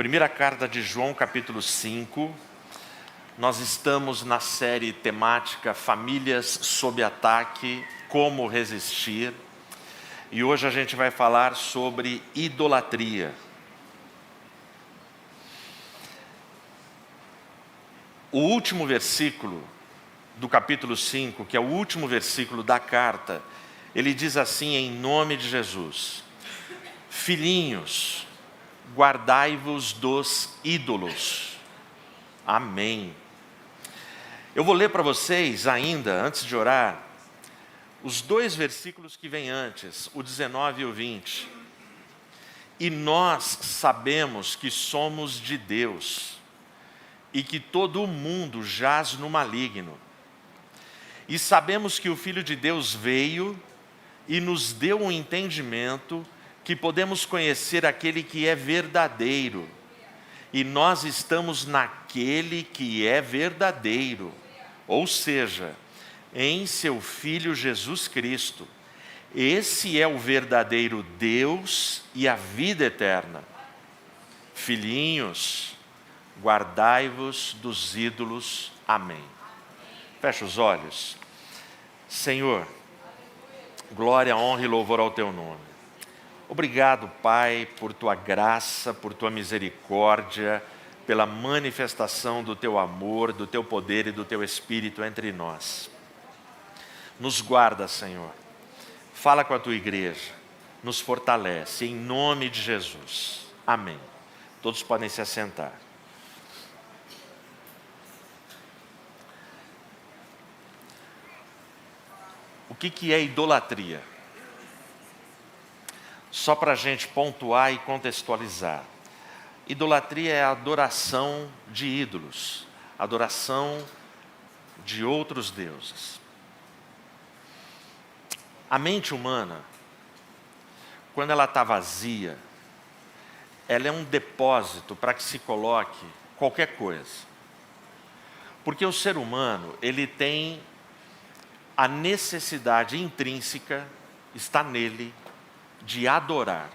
Primeira carta de João, capítulo 5. Nós estamos na série temática Famílias sob ataque, como resistir. E hoje a gente vai falar sobre idolatria. O último versículo do capítulo 5, que é o último versículo da carta, ele diz assim, em nome de Jesus: Filhinhos, guardai-vos dos ídolos. Amém. Eu vou ler para vocês ainda, antes de orar, os dois versículos que vêm antes, o 19 e o 20. E nós sabemos que somos de Deus, e que todo o mundo jaz no maligno. E sabemos que o Filho de Deus veio e nos deu um entendimento que podemos conhecer aquele que é verdadeiro. E nós estamos naquele que é verdadeiro, ou seja, em seu Filho Jesus Cristo. Esse é o verdadeiro Deus e a vida eterna. Filhinhos, guardai-vos dos ídolos. Amém. Fecha os olhos. Senhor, glória, honra e louvor ao teu nome. Obrigado, Pai, por tua graça, por tua misericórdia, pela manifestação do teu amor, do teu poder e do teu Espírito entre nós. Nos guarda, Senhor. Fala com a tua igreja. Nos fortalece, em nome de Jesus. Amém. Todos podem se assentar. O que é idolatria? Só para a gente pontuar e contextualizar. Idolatria é a adoração de ídolos, adoração de outros deuses. A mente humana, quando ela está vazia, ela é um depósito para que se coloque qualquer coisa. Porque o ser humano, ele tem a necessidade intrínseca, está nele, de adorar.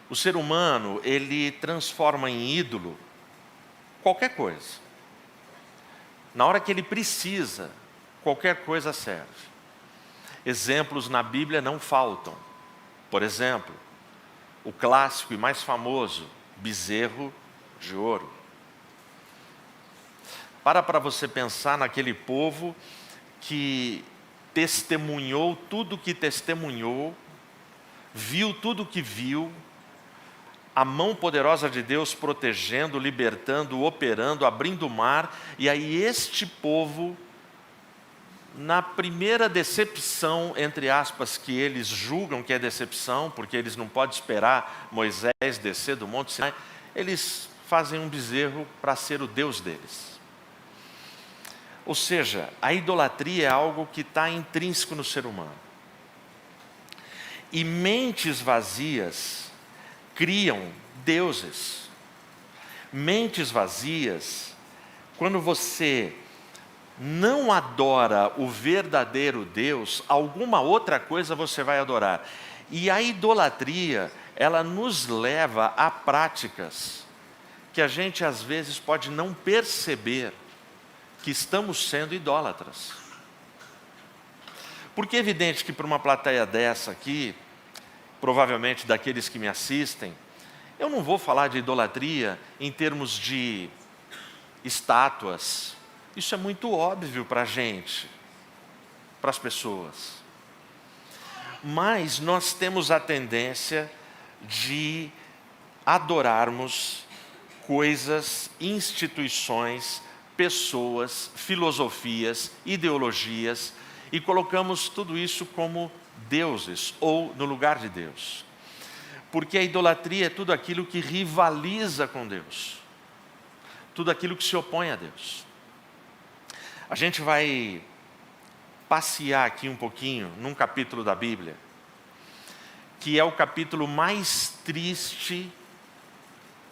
O ser humano, ele transforma em ídolo qualquer coisa. Na hora que ele precisa, qualquer coisa serve. Exemplos na Bíblia não faltam. Por exemplo, o clássico e mais famoso, bezerro de ouro. Para você pensar naquele povo que testemunhou tudo que testemunhou, viu tudo que viu, a mão poderosa de Deus protegendo, libertando, operando, abrindo o mar, e aí este povo, na primeira decepção, entre aspas, que eles julgam que é decepção, porque eles não podem esperar Moisés descer do Monte Sinai, eles fazem um bezerro para ser o Deus deles. Ou seja, a idolatria é algo que está intrínseco no ser humano. E mentes vazias criam deuses. Mentes vazias, quando você não adora o verdadeiro Deus, alguma outra coisa você vai adorar. E a idolatria, ela nos leva a práticas que a gente às vezes pode não perceber que estamos sendo idólatras. Porque é evidente que para uma plateia dessa aqui, provavelmente daqueles que me assistem, eu não vou falar de idolatria em termos de estátuas. Isso é muito óbvio para a gente, para as pessoas. Mas nós temos a tendência de adorarmos coisas, instituições, pessoas, filosofias, ideologias, e colocamos tudo isso como deuses, ou no lugar de Deus. Porque a idolatria é tudo aquilo que rivaliza com Deus, tudo aquilo que se opõe a Deus. A gente vai passear aqui um pouquinho num capítulo da Bíblia, que é o capítulo mais triste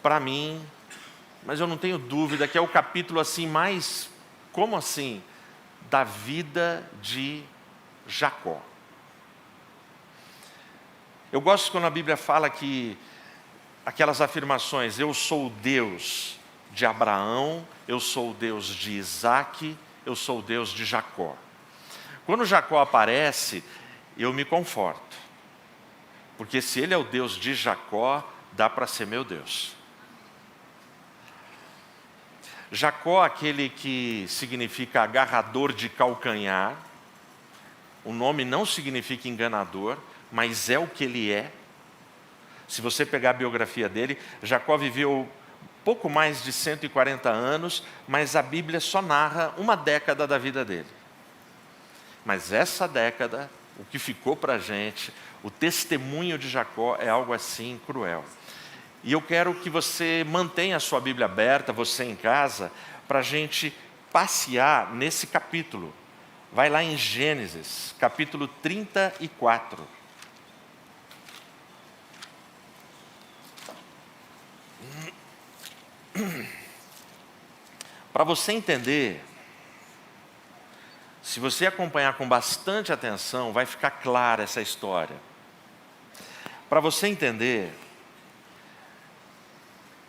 para mim, mas eu não tenho dúvida que é o capítulo assim mais, como assim, da vida de Jacó. Eu gosto quando a Bíblia fala que aquelas afirmações: eu sou o Deus de Abraão, eu sou o Deus de Isaac, eu sou o Deus de Jacó. Quando Jacó aparece, eu me conforto, porque se ele é o Deus de Jacó, dá para ser meu Deus. Jacó, aquele que significa agarrador de calcanhar, o nome não significa enganador, mas é o que ele é. Se você pegar a biografia dele, Jacó viveu pouco mais de 140 anos, mas a Bíblia só narra uma década da vida dele. Mas essa década, o que ficou para a gente, o testemunho de Jacó é algo assim cruel. E eu quero que você mantenha a sua Bíblia aberta, você em casa, para a gente passear nesse capítulo. Vai lá em Gênesis, capítulo 34. Para você entender, se você acompanhar com bastante atenção, vai ficar clara essa história. Para você entender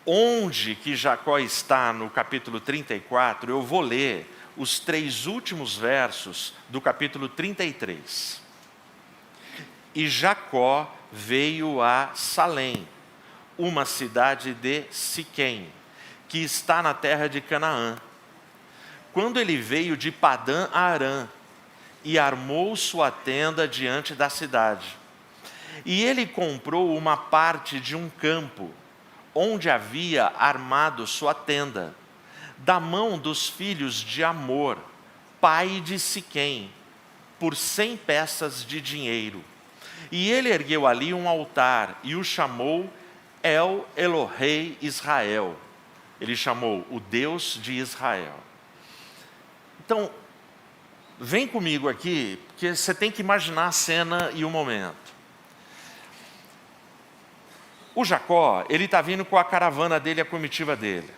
onde que Jacó está no capítulo 34, eu vou ler os 3 últimos versos do capítulo 33. E Jacó veio a Salém, uma cidade de Siquém, que está na terra de Canaã. Quando ele veio de Padã Arã e armou sua tenda diante da cidade. E ele comprou uma parte de um campo, onde havia armado sua tenda, da mão dos filhos de Amor, pai de Siquém, por 100 peças de dinheiro. E ele ergueu ali um altar e o chamou El Elohei Israel. Ele chamou o Deus de Israel. Então, vem comigo aqui, porque você tem que imaginar a cena e o momento. O Jacó, ele está vindo com a caravana dele, a comitiva dele.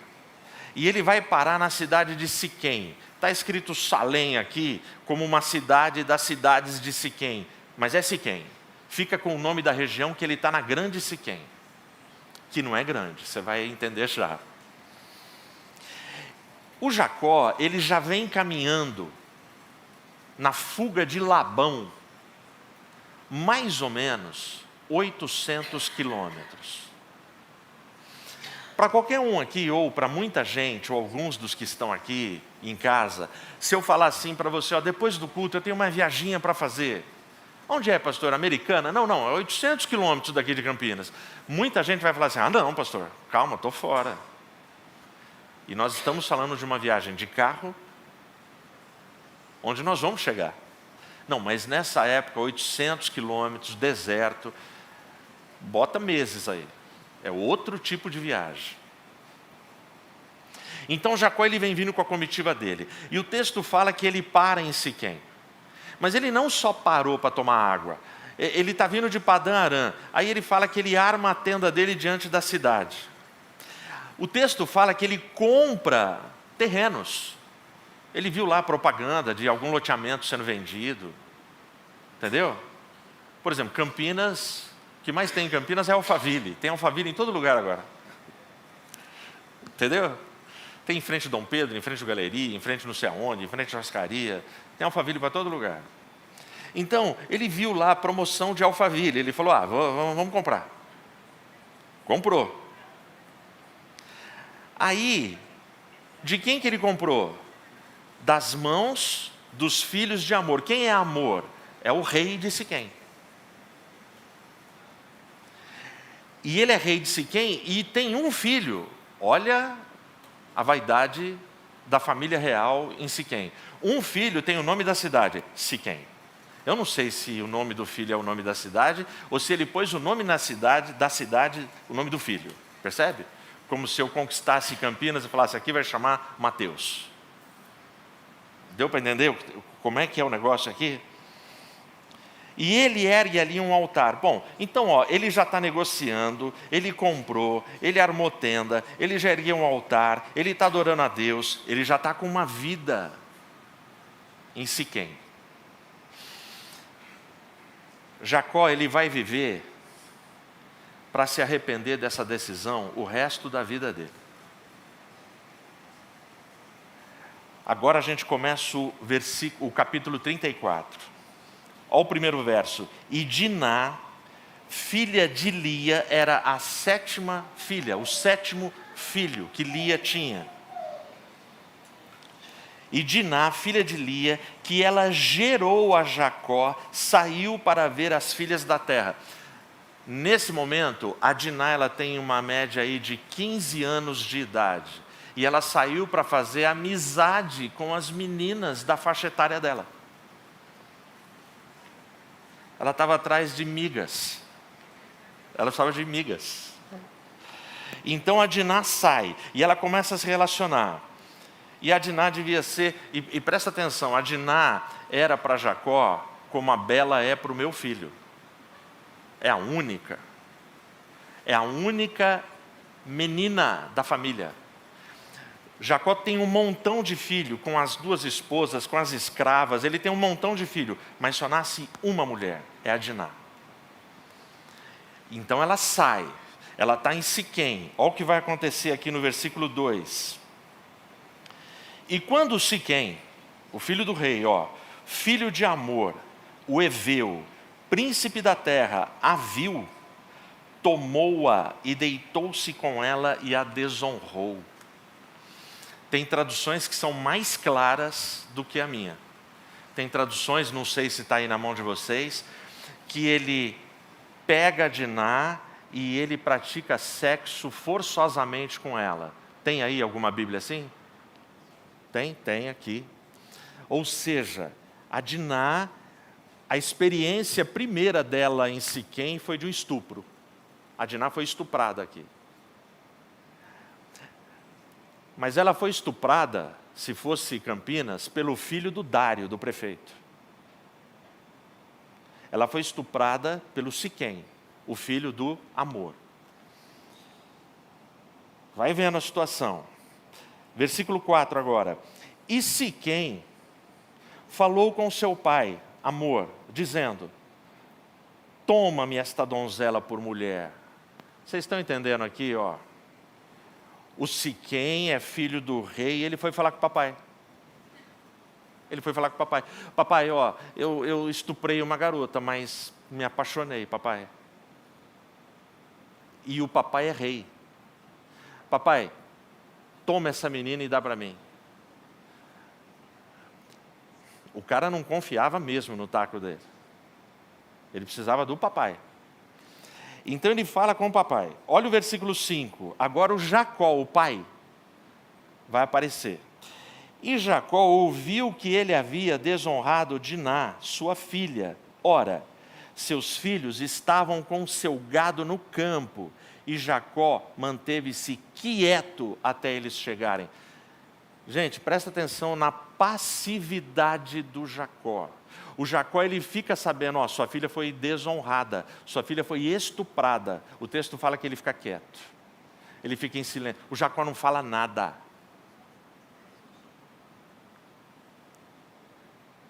E ele vai parar na cidade de Siquém. Está escrito Salém aqui, como uma cidade das cidades de Siquém. Mas é Siquém. Fica com o nome da região que ele está na grande Siquém. Que não é grande, você vai entender já. O Jacó, ele já vem caminhando na fuga de Labão, mais ou menos 800 quilômetros. Para qualquer um aqui, ou para muita gente, ou alguns dos que estão aqui em casa, se eu falar assim para você, ó, depois do culto eu tenho uma viaginha para fazer. Onde é, pastor? Americana? Não, é 800 quilômetros daqui de Campinas. Muita gente vai falar assim, não, pastor, calma, estou fora. E nós estamos falando de uma viagem de carro, onde nós vamos chegar. Não, mas nessa época, 800 quilômetros, deserto, bota meses aí. É outro tipo de viagem. Então Jacó, ele vem vindo com a comitiva dele. E o texto fala que ele para em Siquém. Mas ele não só parou para tomar água. Ele está vindo de Padã Arã. Aí ele fala que ele arma a tenda dele diante da cidade. O texto fala que ele compra terrenos. Ele viu lá a propaganda de algum loteamento sendo vendido. Entendeu? Por exemplo, Campinas, o que mais tem em Campinas é Alphaville. Tem Alphaville em todo lugar agora. Entendeu? Tem em frente do Dom Pedro, em frente do Galeria, em frente não sei aonde, em frente à Churrascaria. Tem Alphaville para todo lugar. Então, ele viu lá a promoção de Alphaville. Ele falou, vamos comprar. Comprou. Aí, de quem que ele comprou? Das mãos dos filhos de Amor. Quem é Amor? É o rei de Siquém. E ele é rei de Siquém e tem um filho. Olha a vaidade da família real em Siquém. Um filho tem o nome da cidade, Siquém. Eu não sei se o nome do filho é o nome da cidade, ou se ele pôs o nome da cidade, o nome do filho. Percebe? Como se eu conquistasse Campinas e falasse, aqui vai chamar Mateus. Deu para entender como é que é o negócio aqui? E ele ergue ali um altar. Bom, então, ele já está negociando, ele comprou, ele armou tenda, ele já ergueu um altar, ele está adorando a Deus, ele já está com uma vida em Siquém. Jacó, ele vai viver, para se arrepender dessa decisão o resto da vida dele. Agora a gente começa o capítulo 34. Olha o primeiro verso. E Diná, filha de Lia, era a 7ª filha, o 7º filho que Lia tinha. E Diná, filha de Lia, que ela gerou a Jacó, saiu para ver as filhas da terra. Nesse momento, a Diná ela tem uma média aí de 15 anos de idade. E ela saiu para fazer amizade com as meninas da faixa etária dela. Ela estava atrás de migas. Ela precisava de migas. Então a Diná sai e ela começa a se relacionar. E a Diná devia ser, e presta atenção, a Diná era para Jacó como a Bela é para o meu filho. É a única. É a única menina da família. Jacó tem um montão de filho com as 2 esposas, com as escravas, ele tem um montão de filho, mas só nasce uma mulher, é a Diná. Então ela sai, ela está em Siquém. Olha o que vai acontecer aqui no versículo 2. E quando Siquém, o filho do rei, filho de Amor, o Eveu, príncipe da terra, a viu, tomou-a e deitou-se com ela e a desonrou. Tem traduções que são mais claras do que a minha. Tem traduções, não sei se está aí na mão de vocês, que ele pega a Diná e ele pratica sexo forçosamente com ela. Tem aí alguma Bíblia assim? Tem aqui. Ou seja, a Diná, a experiência primeira dela em Siquém foi de um estupro. A Diná foi estuprada aqui. Mas ela foi estuprada, se fosse Campinas, pelo filho do Dário, do prefeito. Ela foi estuprada pelo Siquém, o filho do Amor. Vai vendo a situação. Versículo 4 agora. E Siquém falou com seu pai, Amor, dizendo: toma-me esta donzela por mulher. Vocês estão entendendo aqui, O Siquém é filho do rei, ele foi falar com o papai. Ele foi falar com o papai. Papai, eu estuprei uma garota, mas me apaixonei, papai. E o papai é rei. Papai, toma essa menina e dá para mim. O cara não confiava mesmo no taco dele. Ele precisava do papai. Então ele fala com o papai. Olha o versículo 5. Agora o Jacó, o pai, vai aparecer. E Jacó ouviu que ele havia desonrado Diná, sua filha. Ora, seus filhos estavam com seu gado no campo, e Jacó manteve-se quieto até eles chegarem. Gente, presta atenção na passividade do Jacó. O Jacó, ele fica sabendo, sua filha foi desonrada, sua filha foi estuprada. O texto fala que ele fica quieto. Ele fica em silêncio. O Jacó não fala nada.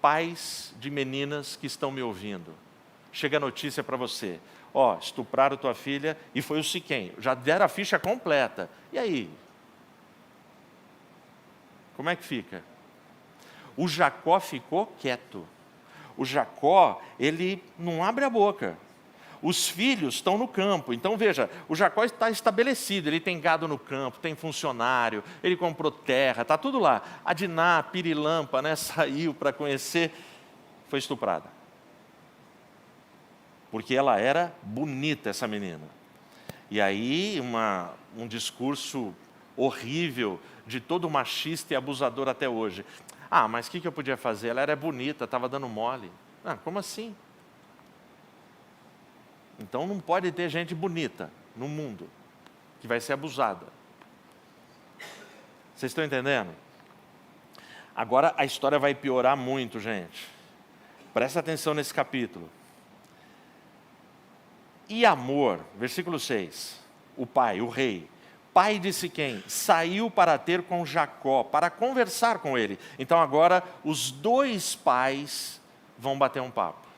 Pais de meninas que estão me ouvindo, chega a notícia para você. Estupraram tua filha e foi o Siquém. Já deram a ficha completa. E aí? Como é que fica? O Jacó ficou quieto. O Jacó, ele não abre a boca. Os filhos estão no campo. Então veja, o Jacó está estabelecido. Ele tem gado no campo, tem funcionário, ele comprou terra, está tudo lá. A Diná, pirilampa, saiu para conhecer, foi estuprada. Porque ela era bonita, essa menina. E aí, um discurso horrível de todo machista e abusador até hoje. Mas o que eu podia fazer? Ela era bonita, estava dando mole. Como assim? Então não pode ter gente bonita no mundo que vai ser abusada. Vocês estão entendendo? Agora a história vai piorar muito, gente. Presta atenção nesse capítulo. E Amor, versículo 6, o pai, o rei, pai de Siquém, saiu para ter com Jacó, para conversar com ele. Então agora os 2 pais vão bater um papo.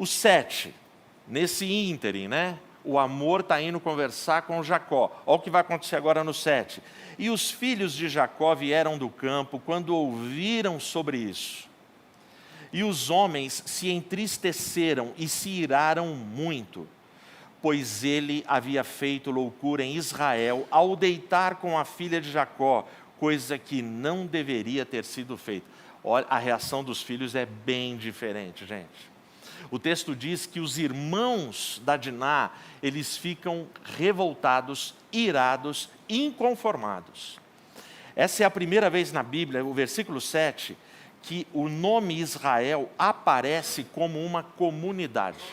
O 7, nesse ínterim, né? O Hamor está indo conversar com Jacó. Olha o que vai acontecer agora no 7. E os filhos de Jacó vieram do campo quando ouviram sobre isso. E os homens se entristeceram e se iraram muito, pois ele havia feito loucura em Israel ao deitar com a filha de Jacó, coisa que não deveria ter sido feita. Olha, a reação dos filhos é bem diferente, gente. O texto diz que os irmãos da Diná, eles ficam revoltados, irados, inconformados. Essa é a primeira vez na Bíblia, o versículo 7, que o nome Israel aparece como uma comunidade.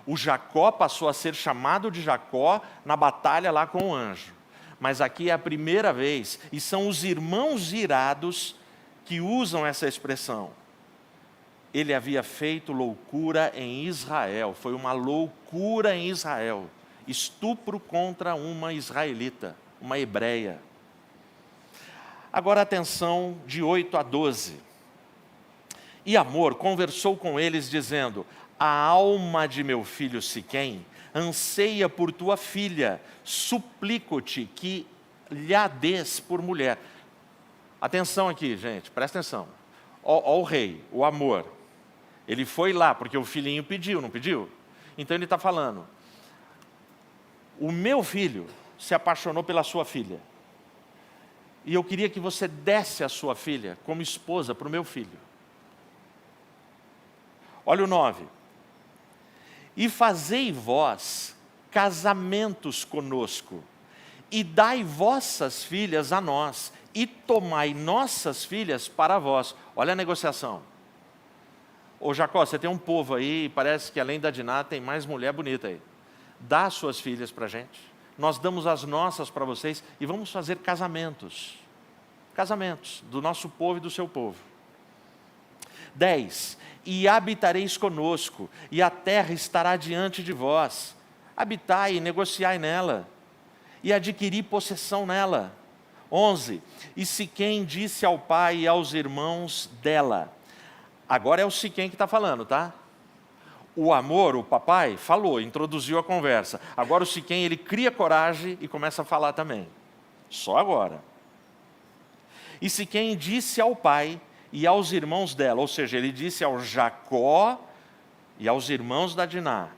O Jacó passou a ser chamado de Jacó na batalha lá com o anjo. Mas aqui é a primeira vez, e são os irmãos irados que usam essa expressão. Ele havia feito loucura em Israel, foi uma loucura em Israel. Estupro contra uma israelita, uma hebreia. Agora atenção, de 8 a 12. E Hamor conversou com eles dizendo: a alma de meu filho Siquém anseia por tua filha, suplico-te que lhe a des por mulher. Atenção aqui, gente, presta atenção. Ó o rei, o Hamor, ele foi lá porque o filhinho pediu, não pediu? Então ele está falando: o meu filho se apaixonou pela sua filha, e eu queria que você desse a sua filha como esposa para o meu filho. Olha o 9. E fazei vós casamentos conosco, e dai vossas filhas a nós, e tomai nossas filhas para vós. Olha a negociação. Ô Jacó, você tem um povo aí, parece que além da Diná tem mais mulher bonita aí. Dá as suas filhas para a gente, nós damos as nossas para vocês, e vamos fazer casamentos. Casamentos do nosso povo e do seu povo. 10. E habitareis conosco, e a terra estará diante de vós. Habitai e negociai nela, e adquiri possessão nela. 11. E Siquém disse ao pai e aos irmãos dela. Agora é o Siquém que está falando, tá? O Hamor, o papai, falou, introduziu a conversa. Agora o Siquém, ele cria coragem e começa a falar também. Só agora. E Siquém disse ao pai e aos irmãos dela, ou seja, ele disse ao Jacó e aos irmãos da Diná: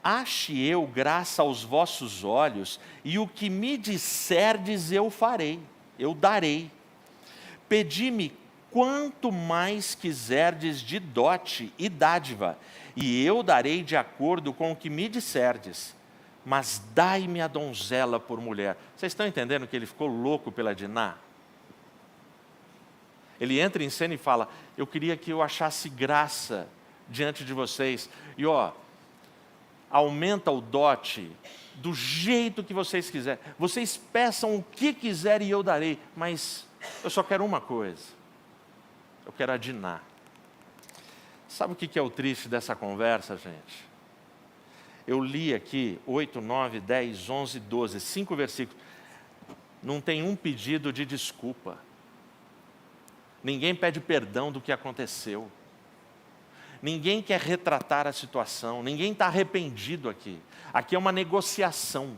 ache eu graça aos vossos olhos, e o que me disserdes eu farei, eu darei. Pedi-me quanto mais quiserdes de dote e dádiva, e eu darei de acordo com o que me disserdes. Mas dai-me a donzela por mulher. Vocês estão entendendo que ele ficou louco pela Diná? Ele entra em cena e fala: eu queria que eu achasse graça diante de vocês. E aumenta o dote do jeito que vocês quiserem. Vocês peçam o que quiserem e eu darei. Mas eu só quero uma coisa. Eu quero a Diná. Sabe o que é o triste dessa conversa, gente? Eu li aqui 8, 9, 10, 11, 12, 5 versículos. Não tem um pedido de desculpa. Ninguém pede perdão do que aconteceu. Ninguém quer retratar a situação. Ninguém está arrependido aqui. Aqui é uma negociação.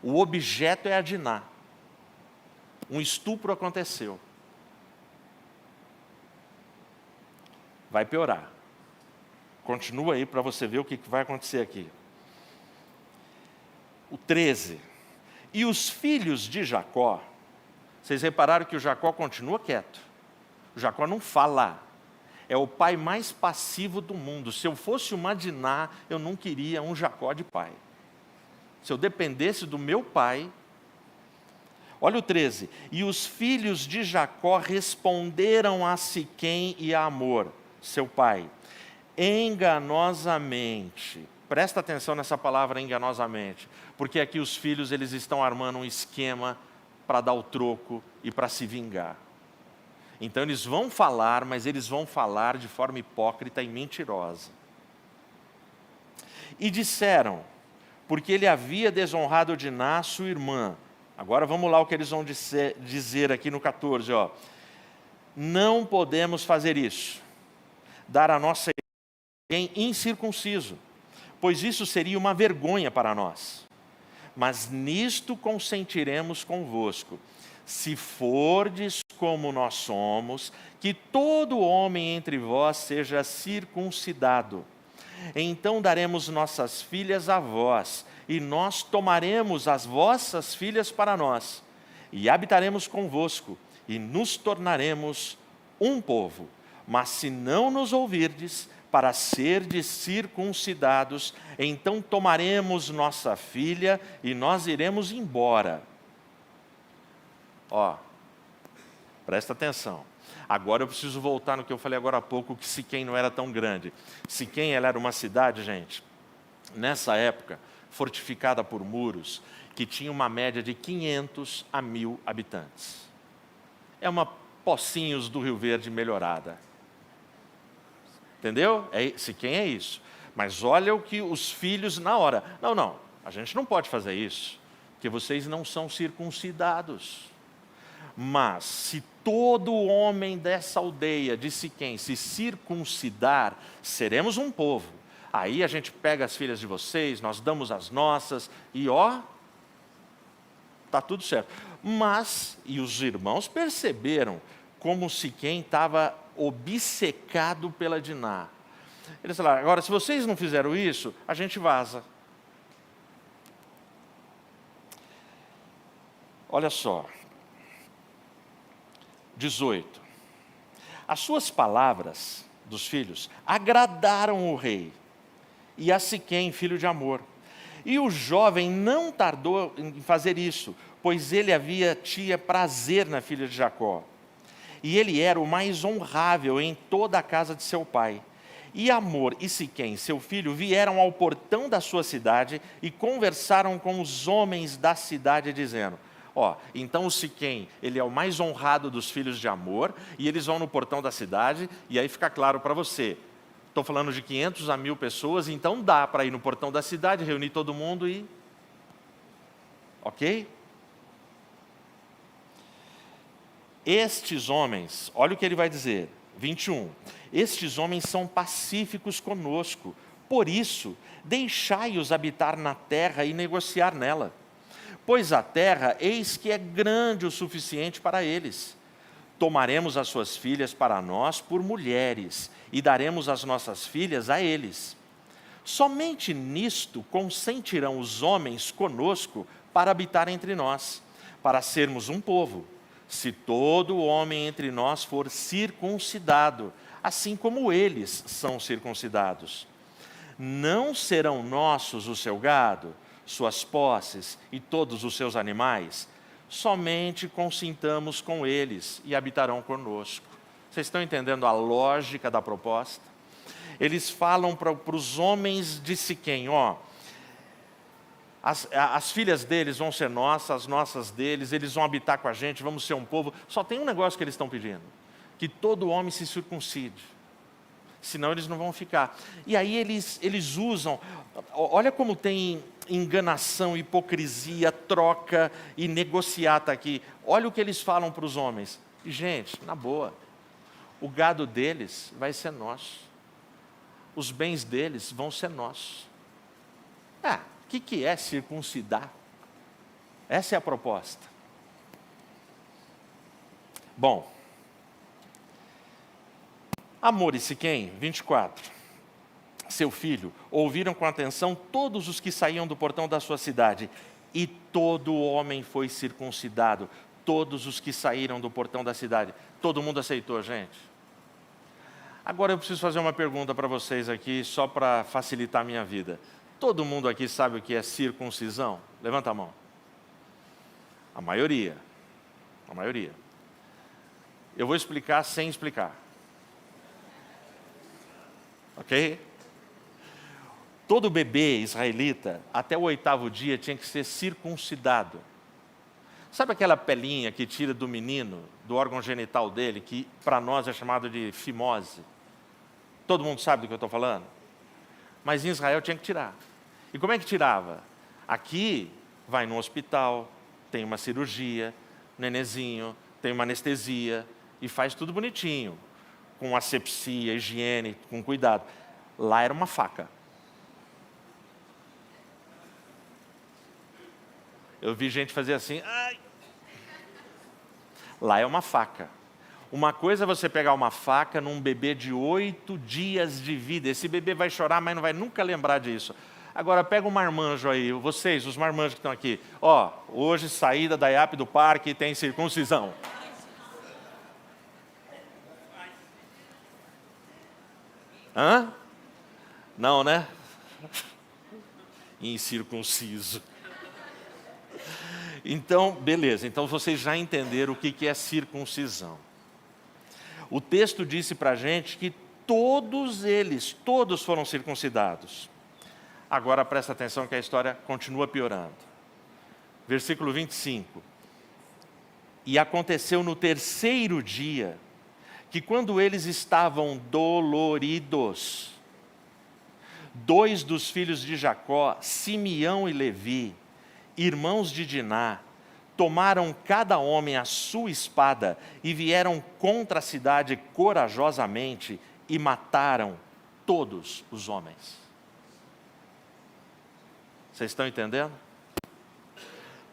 O objeto é a Diná. Um estupro aconteceu. Vai piorar. Continua aí para você ver o que vai acontecer aqui. O 13. E os filhos de Jacó. Vocês repararam que o Jacó continua quieto. O Jacó não fala. É o pai mais passivo do mundo. Se eu fosse uma Diná, eu não queria um Jacó de pai. Se eu dependesse do meu pai... Olha o 13. E os filhos de Jacó responderam a Siquém e a Hamor, seu pai, enganosamente. Presta atenção nessa palavra enganosamente. Porque aqui os filhos, eles estão armando um esquema para dar o troco e para se vingar. Então eles vão falar, mas eles vão falar de forma hipócrita e mentirosa. E disseram, porque ele havia desonrado Diná, sua irmã. Agora vamos lá o que eles vão dizer aqui no 14. Não podemos fazer isso. Dar a nossa incircunciso, pois isso seria uma vergonha para nós. Mas nisto consentiremos convosco, se fordes como nós somos, que todo homem entre vós seja circuncidado. Então daremos nossas filhas a vós, e nós tomaremos as vossas filhas para nós, e habitaremos convosco, e nos tornaremos um povo. Mas se não nos ouvirdes, para serdes circuncidados, então tomaremos nossa filha, e nós iremos embora. Ó, presta atenção. Agora eu preciso voltar no que eu falei agora há pouco, que Siquém não era tão grande. Siquém, ela era uma cidade, gente, nessa época, fortificada por muros, que tinha uma média de 500 a 1.000 habitantes. É uma Pocinhos do Rio Verde melhorada. Entendeu? Siquém é isso. Mas olha o que os filhos na hora. Não, a gente não pode fazer isso, porque vocês não são circuncidados. Mas se todo homem dessa aldeia de Siquém se circuncidar, seremos um povo. Aí a gente pega as filhas de vocês, nós damos as nossas, e ó, está tudo certo. Mas, e os irmãos perceberam como Siquém estava obcecado pela Diná. Eles falaram, agora se vocês não fizeram isso, a gente vaza. Olha só. 18. As suas palavras dos filhos agradaram o rei e a Siquém, filho de Amor. E o jovem não tardou em fazer isso, pois ele tinha prazer na filha de Jacó. E ele era o mais honrável em toda a casa de seu pai. E Amor e Siquém, seu filho, vieram ao portão da sua cidade e conversaram com os homens da cidade, dizendo, então o Siquém, ele é o mais honrado dos filhos de Amor, e eles vão no portão da cidade, e aí fica claro para você, estou falando de 500 a 1.000 pessoas, então dá para ir no portão da cidade, reunir todo mundo e... Ok? Estes homens, olha o que ele vai dizer, 21. Estes homens são pacíficos conosco, por isso, deixai-os habitar na terra e negociar nela. Pois a terra, eis que é grande o suficiente para eles. Tomaremos as suas filhas para nós por mulheres, e daremos as nossas filhas a eles. Somente nisto consentirão os homens conosco para habitar entre nós, para sermos um povo. Se todo homem entre nós for circuncidado, assim como eles são circuncidados. Não serão nossos o seu gado, suas posses e todos os seus animais? Somente consintamos com eles e habitarão conosco. Vocês estão entendendo a lógica da proposta? Eles falam para os homens de Siquém, as filhas deles vão ser nossas, as nossas deles, eles vão habitar com a gente, vamos ser um povo. Só tem um negócio que eles estão pedindo, que todo homem se circuncide, senão eles não vão ficar. E aí eles usam, olha como tem enganação, hipocrisia, troca e negociata aqui. Olha o que eles falam para os homens. Gente, na boa, o gado deles vai ser nosso, os bens deles vão ser nossos. O que é circuncidar? Essa é a proposta. Bom, Amor e Siquém, 24. Seu filho, ouviram com atenção todos os que saíam do portão da sua cidade, e todo homem foi circuncidado, todos os que saíram do portão da cidade. Todo mundo aceitou, gente? Agora eu preciso fazer uma pergunta para vocês aqui, só para facilitar a minha vida. Todo mundo aqui sabe o que é circuncisão? Levanta a mão. A maioria. A maioria. Eu vou explicar sem explicar. Ok? Todo bebê israelita, até o 8º dia, tinha que ser circuncidado. Sabe aquela pelinha que tira do menino, do órgão genital dele, que para nós é chamado de fimose? Todo mundo sabe do que eu estou falando? Mas em Israel tinha que tirar. E como é que tirava? Aqui, vai no hospital, tem uma cirurgia, nenezinho, tem uma anestesia, e faz tudo bonitinho, com asepsia, higiene, com cuidado. Lá era uma faca. Eu vi gente fazer assim, ai. Lá é uma faca. Uma coisa é você pegar uma faca num bebê de 8 dias de vida. Esse bebê vai chorar, mas não vai nunca lembrar disso. Agora pega um marmanjo aí, vocês, os marmanjos que estão aqui. Ó, hoje saída da IAP do parque tem circuncisão. Hã? Não, né? Incircunciso. Então, beleza. Então vocês já entenderam o que é circuncisão. O texto disse para a gente que todos foram circuncidados. Agora presta atenção que a história continua piorando. Versículo 25. E aconteceu no 3º dia, que quando eles estavam doloridos, 2 dos filhos de Jacó, Simeão e Levi, irmãos de Diná, tomaram cada homem a sua espada e vieram contra a cidade corajosamente e mataram todos os homens. Vocês estão entendendo?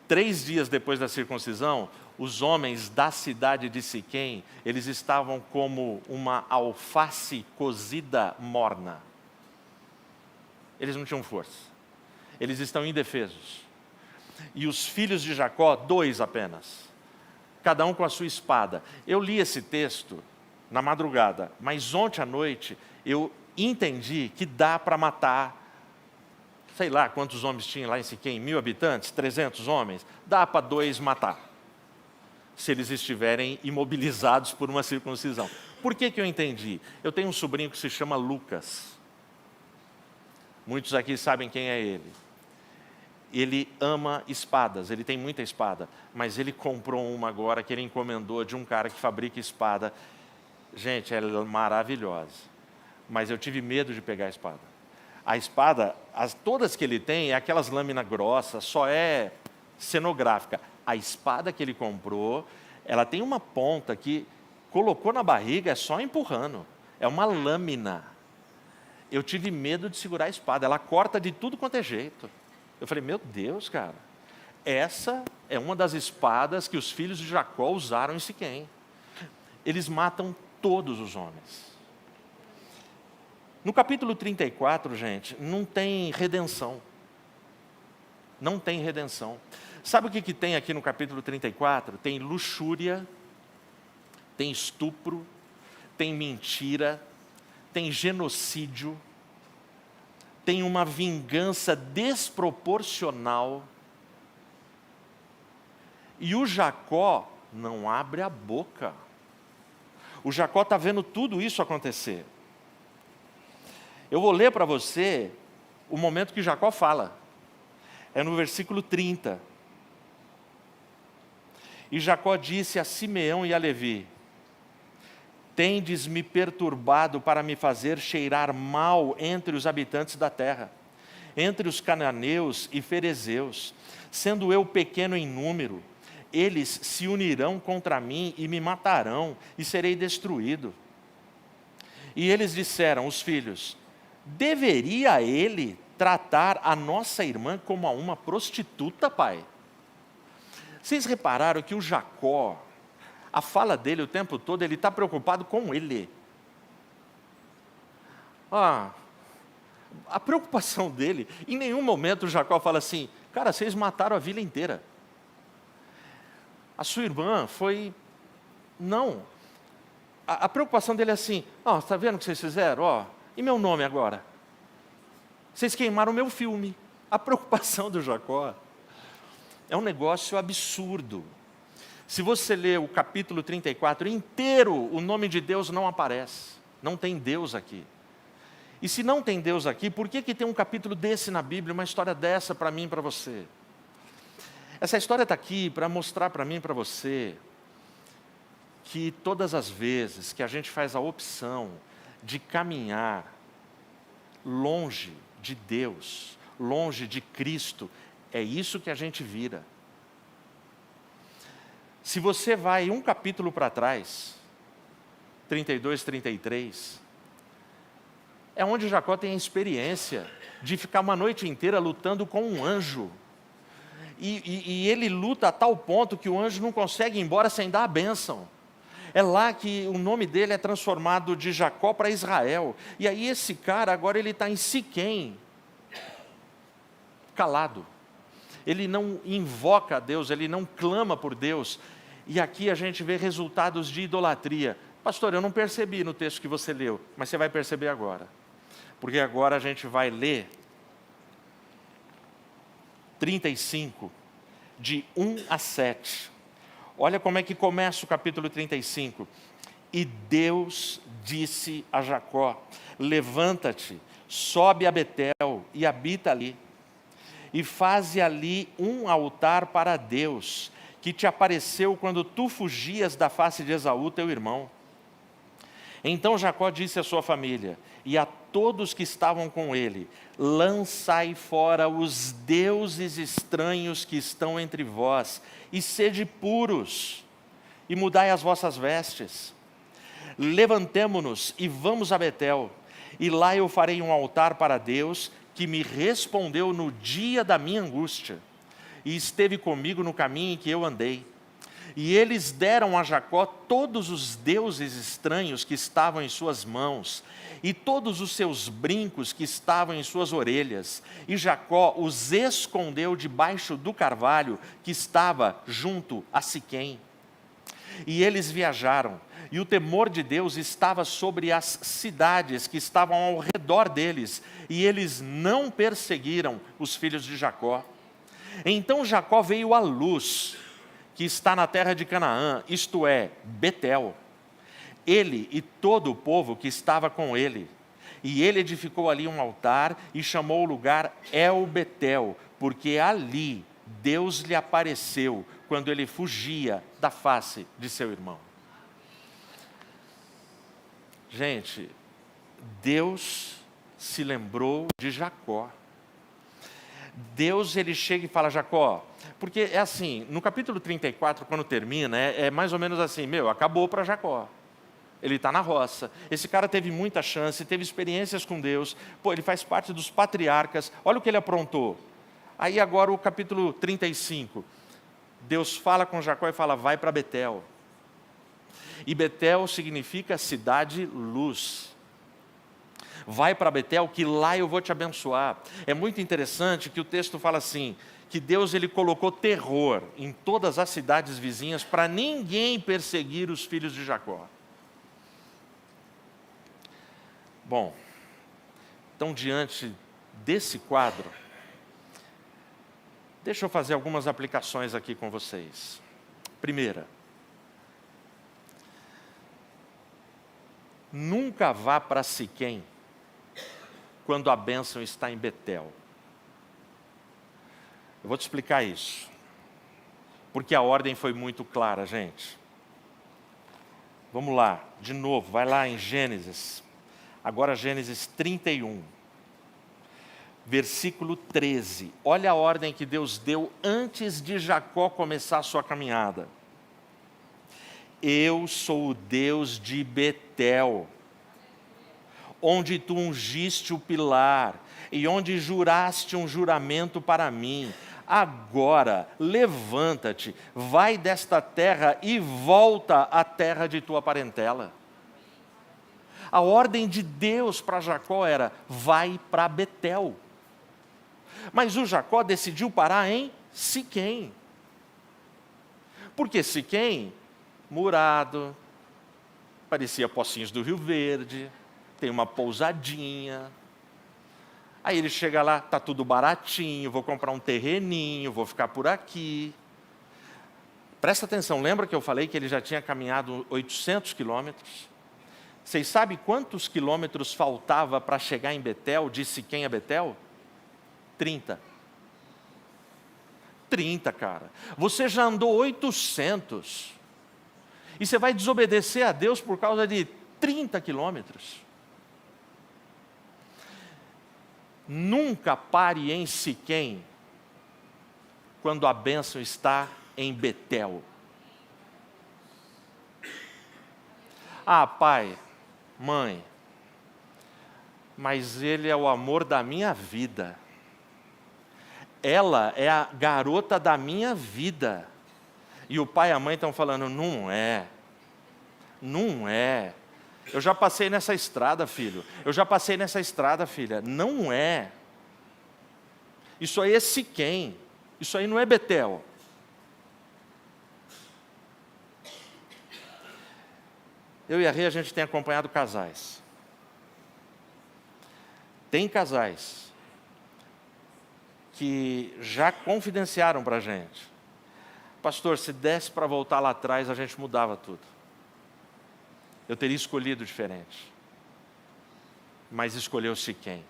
3 dias depois da circuncisão, os homens da cidade de Siquém, eles estavam como uma alface cozida morna. Eles não tinham força. Eles estão indefesos. E os filhos de Jacó, 2 apenas, cada um com a sua espada. Eu li esse texto na madrugada, mas ontem à noite eu entendi que dá para matar, sei lá quantos homens tinham lá em Siquém, 1.000 habitantes, 300 homens, dá para 2 matar, se eles estiverem imobilizados por uma circuncisão. Por que eu entendi? Eu tenho um sobrinho que se chama Lucas. Muitos aqui sabem quem é ele. Ele ama espadas, ele tem muita espada, mas ele comprou uma agora que ele encomendou de um cara que fabrica espada. Gente, ela é maravilhosa, mas eu tive medo de pegar a espada. A espada, todas que ele tem, é aquelas lâminas grossas, só é cenográfica. A espada que ele comprou, ela tem uma ponta que colocou na barriga, é só empurrando, é uma lâmina. Eu tive medo de segurar a espada, ela corta de tudo quanto é jeito. Eu falei, meu Deus, cara, essa é uma das espadas que os filhos de Jacó usaram em Siquém. Eles matam todos os homens. No capítulo 34, gente, não tem redenção. Não tem redenção. Sabe o que tem aqui no capítulo 34? Tem luxúria, tem estupro, tem mentira, tem genocídio, tem uma vingança desproporcional. E o Jacó não abre a boca. O Jacó está vendo tudo isso acontecer. Eu vou ler para você o momento que Jacó fala. É no versículo 30. E Jacó disse a Simeão e a Levi: tendes me perturbado para me fazer cheirar mal entre os habitantes da terra, entre os cananeus e ferezeus. Sendo eu pequeno em número, eles se unirão contra mim e me matarão, e serei destruído. E eles disseram, os filhos: deveria ele tratar a nossa irmã como a uma prostituta, pai? Vocês repararam que o Jacó, a fala dele o tempo todo, ele está preocupado com ele. A preocupação dele, em nenhum momento o Jacó fala assim, cara, vocês mataram a vila inteira. A sua irmã foi... Não. A preocupação dele é assim, está vendo o que vocês fizeram? E meu nome agora? Vocês queimaram o meu filme. A preocupação do Jacó é um negócio absurdo. Se você ler o capítulo 34 inteiro, o nome de Deus não aparece. Não tem Deus aqui. E se não tem Deus aqui, por que tem um capítulo desse na Bíblia, uma história dessa para mim e para você? Essa história está aqui para mostrar para mim e para você que todas as vezes que a gente faz a opção de caminhar longe de Deus, longe de Cristo, é isso que a gente vira. Se você vai um capítulo para trás, 32, 33, é onde Jacó tem a experiência de ficar uma noite inteira lutando com um anjo. E ele luta a tal ponto que o anjo não consegue ir embora sem dar a bênção. É lá que o nome dele é transformado de Jacó para Israel. E aí esse cara agora ele está em Siquém, calado. Ele não invoca a Deus, ele não clama por Deus. E aqui a gente vê resultados de idolatria. Pastor, eu não percebi no texto que você leu, mas você vai perceber agora. Porque agora a gente vai ler 35, de 1 a 7. Olha como é que começa o capítulo 35. E Deus disse a Jacó: levanta-te, sobe a Betel e habita ali. E faze ali um altar para Deus, que te apareceu quando tu fugias da face de Esaú, teu irmão. Então Jacó disse à sua família e a todos que estavam com ele: lançai fora os deuses estranhos que estão entre vós, e sede puros, e mudai as vossas vestes. Levantemo-nos e vamos a Betel, e lá eu farei um altar para Deus, que me respondeu no dia da minha angústia, e esteve comigo no caminho em que eu andei. E eles deram a Jacó todos os deuses estranhos que estavam em suas mãos, e todos os seus brincos que estavam em suas orelhas. E Jacó os escondeu debaixo do carvalho que estava junto a Siquém. E eles viajaram, e o temor de Deus estava sobre as cidades que estavam ao redor deles, e eles não perseguiram os filhos de Jacó. Então Jacó veio à luz, que está na terra de Canaã, isto é, Betel, ele e todo o povo que estava com ele. E ele edificou ali um altar e chamou o lugar El Betel, porque ali Deus lhe apareceu quando ele fugia da face de seu irmão. Gente, Deus se lembrou de Jacó. Deus, ele chega e fala: Jacó, porque é assim, no capítulo 34, quando termina, é mais ou menos assim, acabou para Jacó. Ele está na roça, esse cara teve muita chance, teve experiências com Deus, ele faz parte dos patriarcas, olha o que ele aprontou. Aí agora o capítulo 35, Deus fala com Jacó e fala: vai para Betel. E Betel significa cidade luz. Vai para Betel, que lá eu vou te abençoar. É muito interessante que o texto fala assim, que Deus ele colocou terror em todas as cidades vizinhas para ninguém perseguir os filhos de Jacó. Bom, então diante desse quadro, deixa eu fazer algumas aplicações aqui com vocês. Primeira, nunca vá para Siquém quando a bênção está em Betel. Eu vou te explicar isso, porque a ordem foi muito clara, gente. Vamos lá, de novo, vai lá em Gênesis, agora Gênesis 31, versículo 13. Olha a ordem que Deus deu antes de Jacó começar a sua caminhada. Eu sou o Deus de Betel, onde tu ungiste o pilar, e onde juraste um juramento para mim. Agora, levanta-te, vai desta terra e volta à terra de tua parentela. A ordem de Deus para Jacó era: vai para Betel. Mas o Jacó decidiu parar em Siquém. Porque Siquém, murado, parecia Pocinhos do Rio Verde, tem uma pousadinha. Aí ele chega lá, está tudo baratinho, vou comprar um terreninho, vou ficar por aqui. Presta atenção, lembra que eu falei que ele já tinha caminhado 800 quilômetros? Vocês sabem quantos quilômetros faltava para chegar em Betel, de Siquém a Betel? 30. 30, cara. Você já andou 800. E você vai desobedecer a Deus por causa de 30 quilômetros? Nunca pare em Siquém quando a bênção está em Betel. Ah, pai, mãe, mas ele é o amor da minha vida. Ela é a garota da minha vida. E o pai e a mãe estão falando, não é. Não é. Eu já passei nessa estrada, filho. Eu já passei nessa estrada, filha. Não é. Isso aí é Siquém. Isso aí não é Betel. Eu e a Rê, a gente tem acompanhado casais. Tem casais que já confidenciaram para a gente. Pastor, se desse para voltar lá atrás, a gente mudava tudo. Eu teria escolhido diferente. Mas escolheu Siquém.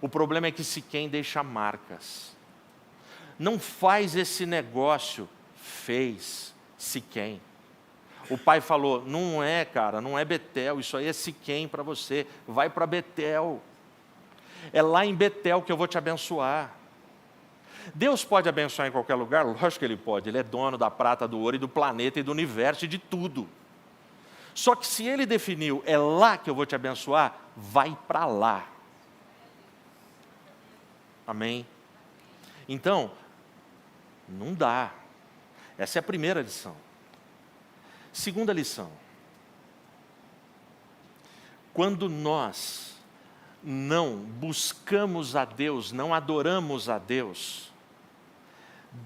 O problema é que Siquém deixa marcas. Não faz esse negócio, fez Siquém. O pai falou, não é, cara, não é Betel, isso aí é Siquém para você, vai para Betel. É lá em Betel que eu vou te abençoar. Deus pode abençoar em qualquer lugar? Lógico que Ele pode, Ele é dono da prata, do ouro e do planeta e do universo e de tudo. Só que se Ele definiu, é lá que eu vou te abençoar, vai para lá. Amém? Então, não dá. Essa é a primeira lição. Segunda lição. Quando nós não buscamos a Deus, não adoramos a Deus,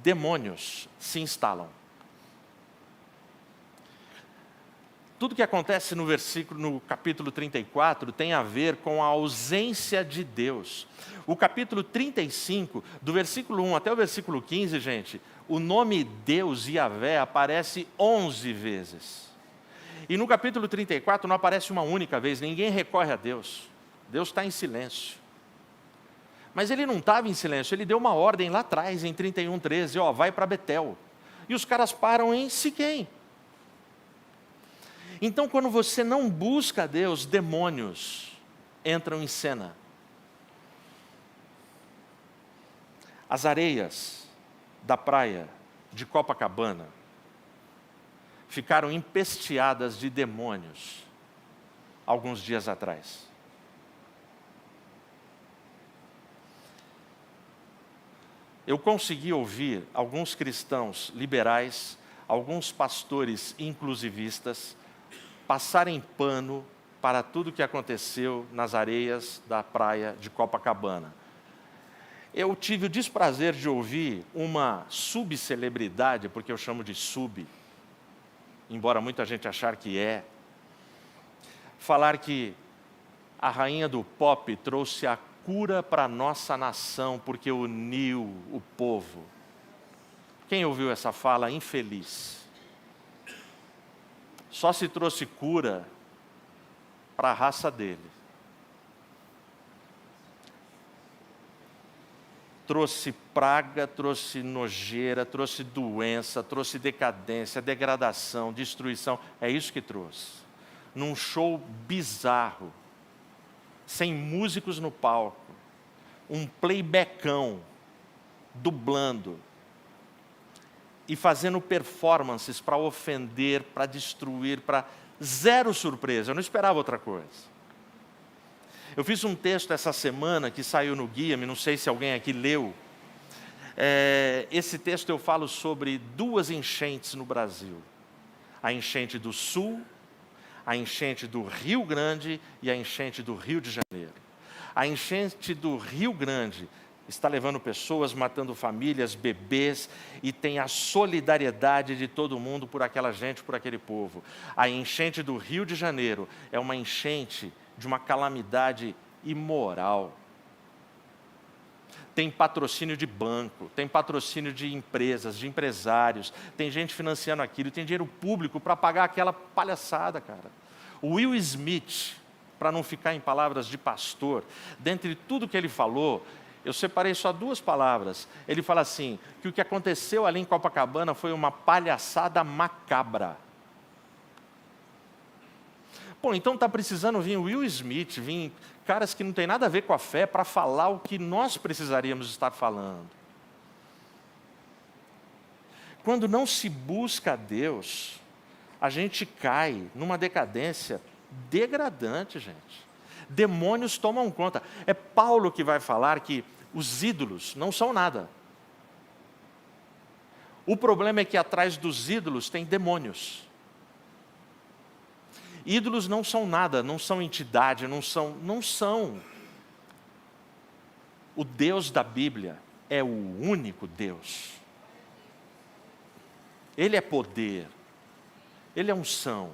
demônios se instalam. Tudo que acontece no capítulo 34 tem a ver com a ausência de Deus. O capítulo 35, do versículo 1 até o versículo 15, gente, o nome Deus, Yahvé, aparece 11 vezes. E no capítulo 34 não aparece uma única vez, ninguém recorre a Deus. Deus está em silêncio. Mas ele não estava em silêncio, ele deu uma ordem lá atrás, em 31:13, vai para Betel. E os caras param em Siquém. Então, quando você não busca a Deus, demônios entram em cena. As areias da praia de Copacabana ficaram empesteadas de demônios alguns dias atrás. Eu consegui ouvir alguns cristãos liberais, alguns pastores inclusivistas, passarem pano para tudo que aconteceu nas areias da praia de Copacabana. Eu tive o desprazer de ouvir uma subcelebridade, porque eu chamo de sub, embora muita gente achar que é, falar que a rainha do pop trouxe a cura para a nossa nação, porque uniu o povo. Quem ouviu essa fala infeliz? Só se trouxe cura para a raça dele. Trouxe praga, trouxe nojeira, trouxe doença, trouxe decadência, degradação, destruição. É isso que trouxe. Num show bizarro, sem músicos no palco, um playbackão, dublando, e fazendo performances para ofender, para destruir, para zero surpresa. Eu não esperava outra coisa. Eu fiz um texto essa semana que saiu no Guia-me, não sei se alguém aqui leu. Esse texto eu falo sobre 2 enchentes no Brasil. A enchente do Sul, a enchente do Rio Grande e a enchente do Rio de Janeiro. A enchente do Rio Grande está levando pessoas, matando famílias, bebês, e tem a solidariedade de todo mundo por aquela gente, por aquele povo. A enchente do Rio de Janeiro é uma enchente de uma calamidade imoral. Tem patrocínio de banco, tem patrocínio de empresas, de empresários, tem gente financiando aquilo, tem dinheiro público para pagar aquela palhaçada, cara. O Will Smith, para não ficar em palavras de pastor, dentre tudo que ele falou, eu separei só 2 palavras. Ele fala assim, que o que aconteceu ali em Copacabana foi uma palhaçada macabra. Pô, então está precisando vir Will Smith, vir caras que não tem nada a ver com a fé para falar o que nós precisaríamos estar falando. Quando não se busca a Deus, a gente cai numa decadência degradante, gente. demônios tomam conta. É Paulo que vai falar que os ídolos não são nada. O problema é que atrás dos ídolos tem demônios. Ídolos não são nada, não são entidade, não são. O Deus da Bíblia é o único Deus. Ele é poder, Ele é unção.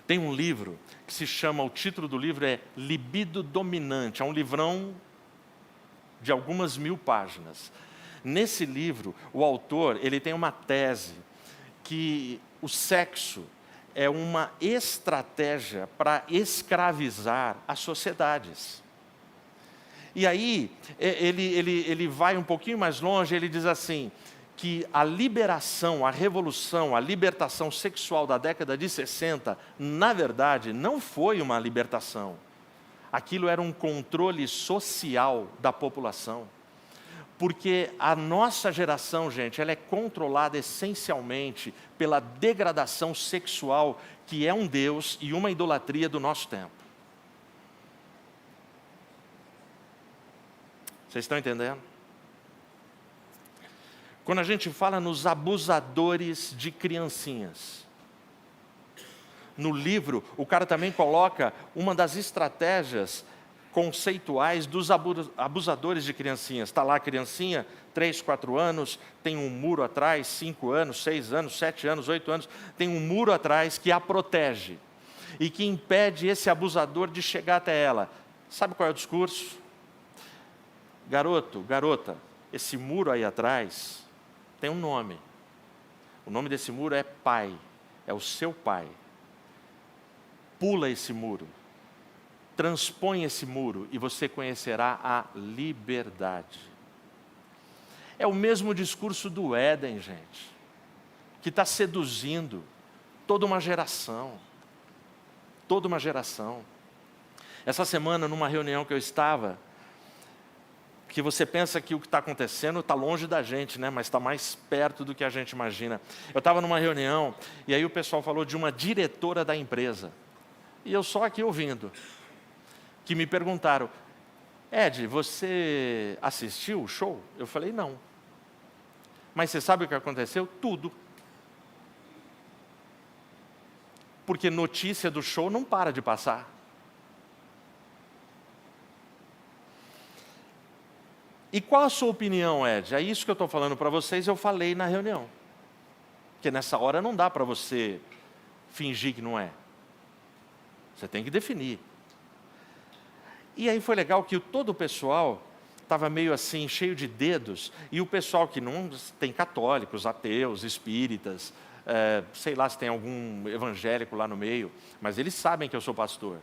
Tem um livro que se chama, o título do livro é Libido Dominante, é um livrão de algumas 1000 páginas. Nesse livro, o autor, ele tem uma tese que o sexo é uma estratégia para escravizar as sociedades. E aí, ele vai um pouquinho mais longe, ele diz assim, que a liberação, a revolução, a libertação sexual da década de 60, na verdade, não foi uma libertação. Aquilo era um controle social da população. Porque a nossa geração, gente, ela é controlada essencialmente pela degradação sexual, que é um Deus e uma idolatria do nosso tempo. Vocês estão entendendo? Quando a gente fala nos abusadores de criancinhas, no livro, o cara também coloca uma das estratégias conceituais dos abusadores de criancinhas. Está lá a criancinha, 3, 4 anos, tem um muro atrás, 5 anos, 6 anos, 7 anos, 8 anos, tem um muro atrás que a protege e que impede esse abusador de chegar até ela. Sabe qual é o discurso? Garoto, garota, esse muro aí atrás tem um nome. O nome desse muro é pai, é o seu pai. Pula esse muro. Transpõe esse muro e você conhecerá a liberdade. É o mesmo discurso do Éden, gente, que está seduzindo toda uma geração. Toda uma geração. Essa semana, numa reunião que eu estava, que você pensa que o que está acontecendo está longe da gente, né? Mas está mais perto do que a gente imagina. Eu estava numa reunião e aí o pessoal falou de uma diretora da empresa. E eu só aqui ouvindo. Que me perguntaram, Ed, você assistiu o show? Eu falei, não. Mas você sabe o que aconteceu? Tudo. Porque notícia do show não para de passar. E qual a sua opinião, Ed? É isso que eu estou falando para vocês, eu falei na reunião. Porque nessa hora não dá para você fingir que não é. Você tem que definir. E aí foi legal que todo o pessoal estava meio assim, cheio de dedos, e o pessoal que não tem católicos, ateus, espíritas, sei lá se tem algum evangélico lá no meio, mas eles sabem que eu sou pastor.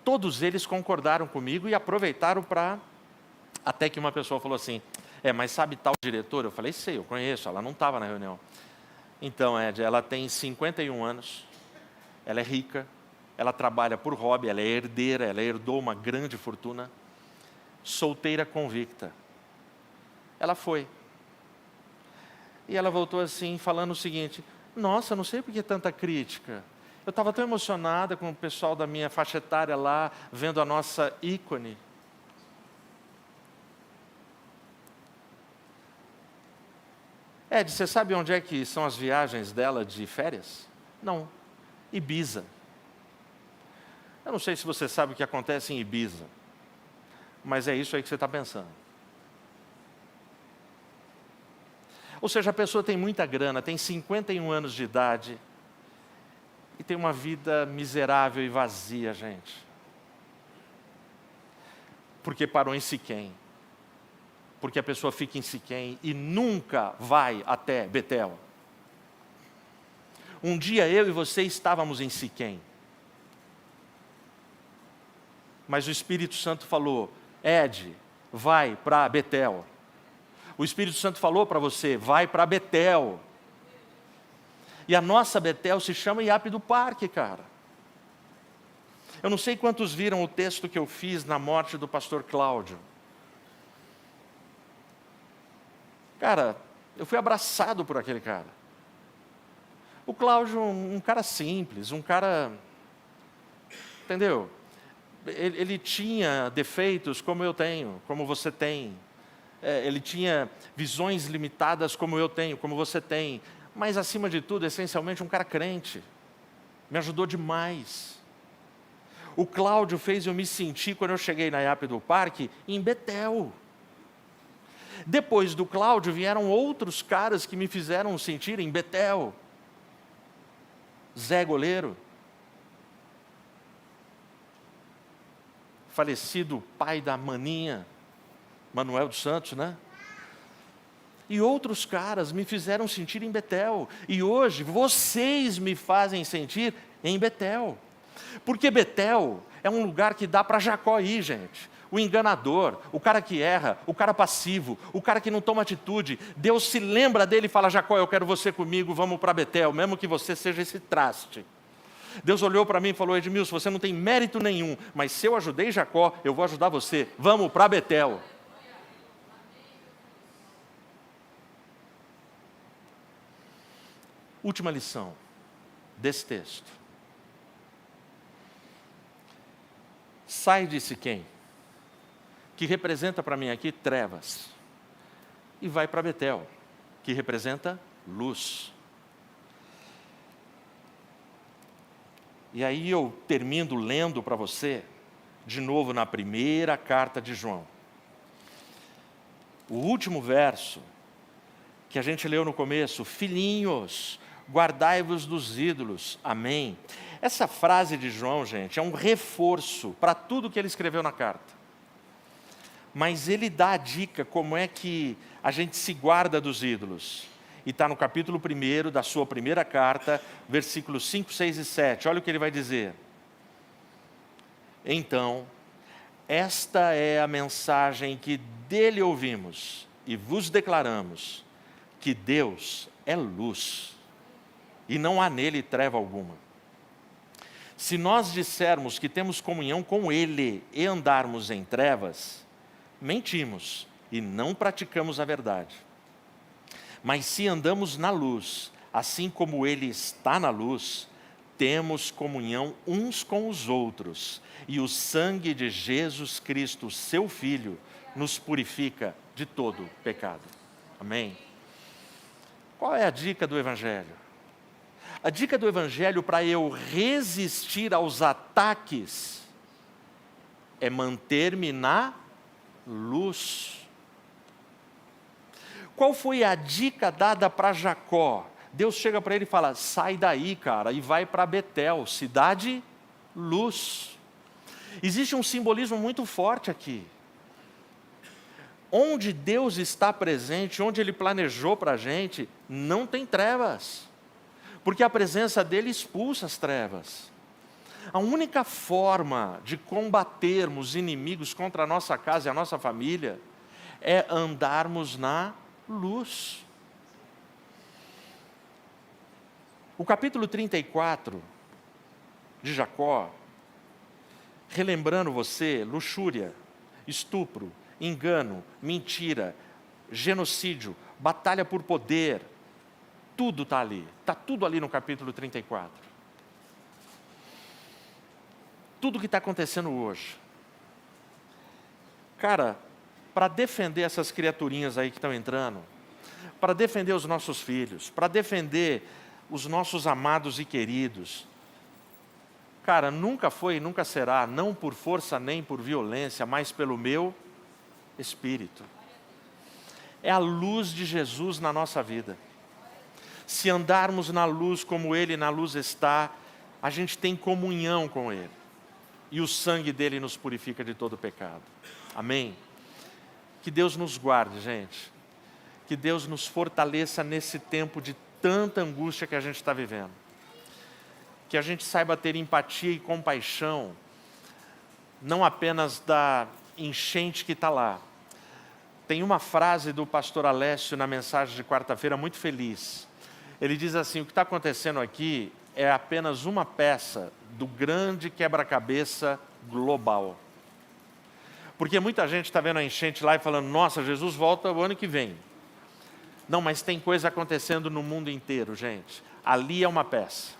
Todos eles concordaram comigo e aproveitaram para... Até que uma pessoa falou assim, mas sabe tal diretora? Eu falei, sei, eu conheço, ela não estava na reunião. Então, Ed, ela tem 51 anos, ela é rica, ela trabalha por hobby, ela é herdeira, ela herdou uma grande fortuna, solteira convicta. Ela foi. E ela voltou assim, falando o seguinte, nossa, não sei por que tanta crítica. Eu estava tão emocionada com o pessoal da minha faixa etária lá, vendo a nossa ícone. Ed, você sabe onde é que são as viagens dela de férias? Não, Ibiza. Eu não sei se você sabe o que acontece em Ibiza, mas é isso aí que você está pensando. Ou seja, a pessoa tem muita grana, tem 51 anos de idade, e tem uma vida miserável e vazia, gente. Porque parou em Siquém. Porque a pessoa fica em Siquém e nunca vai até Betel. Um dia eu e você estávamos em Siquém. Mas o Espírito Santo falou, Ed, vai para Betel. O Espírito Santo falou para você, vai para Betel. E a nossa Betel se chama Iape do Parque, cara. Eu não sei quantos viram o texto que eu fiz na morte do pastor Cláudio. Cara, eu fui abraçado por aquele cara. O Cláudio, um cara simples, um cara Entendeu? Ele tinha defeitos como eu tenho, como você tem. Ele tinha visões limitadas como eu tenho, como você tem. Mas, acima de tudo, essencialmente, um cara crente. Me ajudou demais. O Cláudio fez eu me sentir, quando eu cheguei na IAP do Parque, em Betel. Depois do Cláudio, vieram outros caras que me fizeram sentir em Betel. Zé Goleiro, falecido pai da Maninha, Manuel dos Santos, né? E outros caras me fizeram sentir em Betel. E hoje, vocês me fazem sentir em Betel. Porque Betel é um lugar que dá para Jacó ir, gente. O enganador, o cara que erra, o cara passivo, o cara que não toma atitude. Deus se lembra dele e fala: Jacó, eu quero você comigo, vamos para Betel, mesmo que você seja esse traste. Deus olhou para mim e falou: Edmilson, você não tem mérito nenhum, mas se eu ajudei Jacó, eu vou ajudar você. Vamos para Betel. Última lição desse texto. Sai de Siquém, que representa para mim aqui trevas, e vai para Betel, que representa luz. E aí eu termino lendo para você, de novo na primeira carta de João. O último verso, que a gente leu no começo: filhinhos, guardai-vos dos ídolos. Amém. Essa frase de João, gente, é um reforço para tudo que ele escreveu na carta. Mas ele dá a dica como é que a gente se guarda dos ídolos. E está no capítulo 1 da sua primeira carta, versículos 5, 6 e 7. Olha o que ele vai dizer. Então, esta é a mensagem que dele ouvimos e vos declaramos, que Deus é luz, e não há nele treva alguma. Se nós dissermos que temos comunhão com ele e andarmos em trevas, mentimos e não praticamos a verdade. Mas se andamos na luz, assim como ele está na luz, temos comunhão uns com os outros, e o sangue de Jesus Cristo, seu Filho, nos purifica de todo pecado. Amém? Qual é a dica do Evangelho? A dica do Evangelho para eu resistir aos ataques é manter-me na luz. Qual foi a dica dada para Jacó? Deus chega para ele e fala: sai daí, cara, e vai para Betel, cidade luz. Existe um simbolismo muito forte aqui. Onde Deus está presente, onde Ele planejou para a gente, não tem trevas. Porque a presença dEle expulsa as trevas. A única forma de combatermos inimigos contra a nossa casa e a nossa família é andarmos na luz. O capítulo 34 de Jacó, relembrando você, luxúria, estupro, engano, mentira, genocídio, batalha por poder, tudo está ali. Está tudo ali no capítulo 34. Tudo que está acontecendo hoje. Cara, para defender essas criaturinhas aí que estão entrando, para defender os nossos filhos, para defender os nossos amados e queridos, cara, nunca foi e nunca será, não por força nem por violência, mas pelo meu Espírito. É a luz de Jesus na nossa vida. Se andarmos na luz como Ele na luz está, a gente tem comunhão com Ele. E o sangue dEle nos purifica de todo pecado. Amém? Que Deus nos guarde, gente. Que Deus nos fortaleça nesse tempo de tanta angústia que a gente está vivendo. Que a gente saiba ter empatia e compaixão, não apenas da enchente que está lá. Tem uma frase do pastor Alessio na mensagem de quarta-feira muito feliz. Ele diz assim: o que está acontecendo aqui é apenas uma peça do grande quebra-cabeça global. Porque muita gente está vendo a enchente lá e falando: nossa, Jesus volta o ano que vem. Não, mas tem coisa acontecendo no mundo inteiro, gente. Ali é uma peça.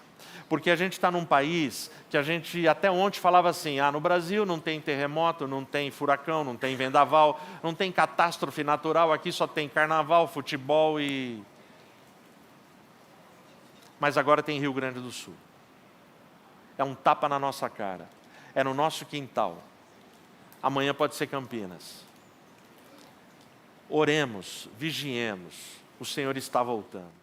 Porque a gente está num país que a gente até ontem falava assim, no Brasil não tem terremoto, não tem furacão, não tem vendaval, não tem catástrofe natural, aqui só tem carnaval, futebol e... Mas agora tem Rio Grande do Sul. É um tapa na nossa cara, é no nosso quintal. Amanhã pode ser Campinas. Oremos, vigiemos, o Senhor está voltando.